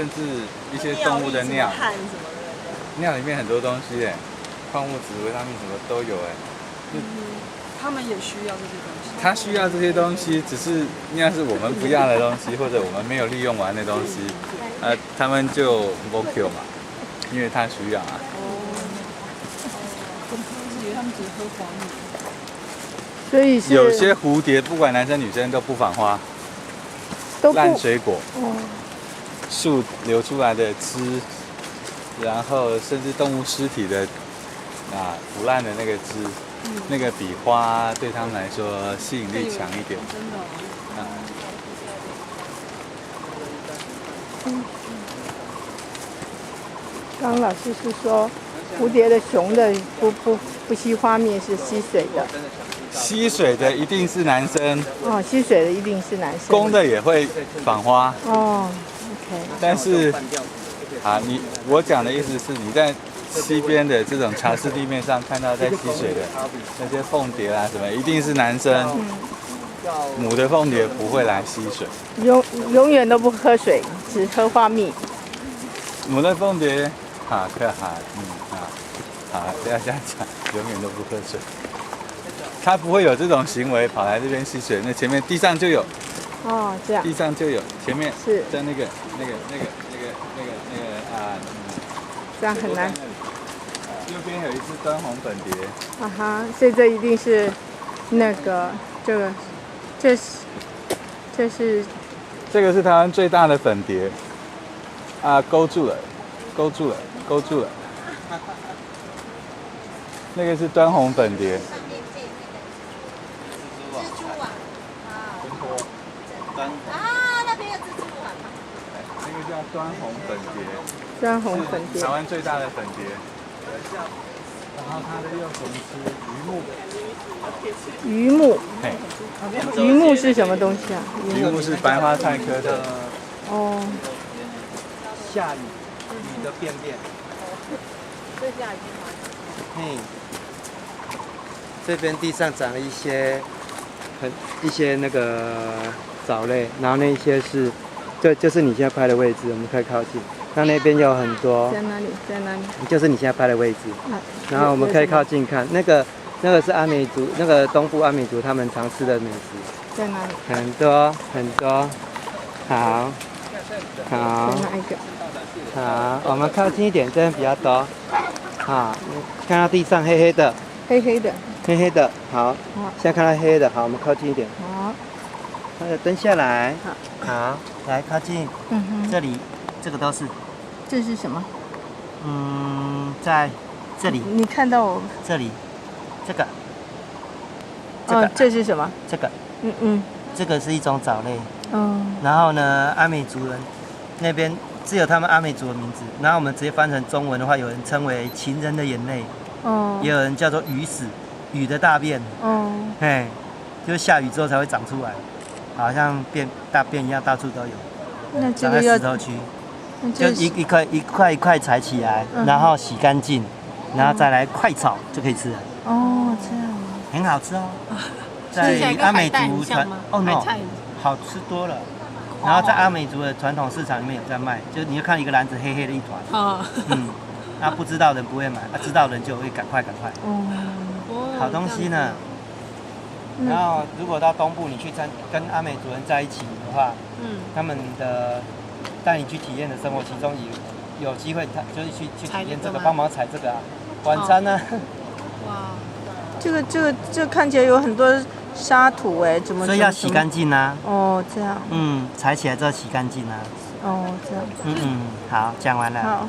甚至一些动物的尿，汗什么的。尿里面很多东西哎，矿物质、维他命什么都有哎。他们也需要这些东西。它需要这些东西，只是应该是我们不要的东西，或者我们没有利用完的东西，他们就不 Q 嘛，因为它需要啊。我以为他们只喝黄米。所以是有些蝴蝶不管男生女生都不访花，烂水果，树流出来的汁，然后甚至动物尸体的腐烂的那个汁，那个比花对他们来说吸引力强一点。真的。刚刚老师是说，蝴蝶的雄的不吸花蜜是吸水的。吸水的一定是男生。哦，吸水的一定是男生。公的也会访花。哦 ，OK。但是，我讲的意思是，你在西边的这种茶室地面上看到在吸水的那些凤蝶啦什么，一定是男生。母的凤蝶不会来吸水。永远都不喝水，只喝花蜜。母的凤蝶，不要这样讲，永远都不喝水。它不会有这种行为跑来这边吸水，那前面地上就有。哦，这样。地上就有，前面是在那个这样很难。右边有一只端红粉蝶。所以这一定是那个这是台湾最大的粉蝶。勾住了。那个是端红粉蝶。那边有蜘蛛网。那个叫端红粉蝶。端红粉蝶。台湾最大的粉蝶。然后它的幼虫吃榆木。榆木是什么东西啊？榆木是白花菜科的。哦。下雨的便便。这下雨。这边地上长了一些那个藻类，然后那些是，就是你现在拍的位置，我们可以靠近。那边有很多。在哪里？就是你现在拍的位置。然后我们可以靠近看，那个是阿美族，那个东部阿美族他们常吃的美食。在哪里？很多。好。哪一个？好，我们靠近一点，这边比较多。好，看到地上黑黑的。黑黑的，好。现在看到黑黑的，好，我们靠近一点。好。蹲下来。好，来靠近。这里，这个都是。这是什么？在这里。你看到我？这里，这个。这是什么？这个。这个是一种藻类。然后呢，阿美族人那边只有他们阿美族的名字，然后我们直接翻成中文的话，有人称为情人的眼泪，也有人叫做雨屎，雨的大便，就是下雨之后才会长出来，好像大便一样，到处都有。那这个要石头区，就一块采起来，然后洗干净，然后再来快炒就可以吃了。这样。很好吃哦。在阿美族no，好吃多了。然后在阿美族的传统市场里面有在卖，就你就看一个篮子黑黑的一团。不知道人不会买，知道人就会赶快。好东西呢。然后如果到东部你去跟阿美族人在一起的话，他们的带你去体验的生活，其中有机会就是去体验这个，帮忙采这个晚餐呢。哇，这看起来有很多沙土怎么？所以要洗干净啊。这样。采起来之后洗干净啊。这样。好，讲完了。好。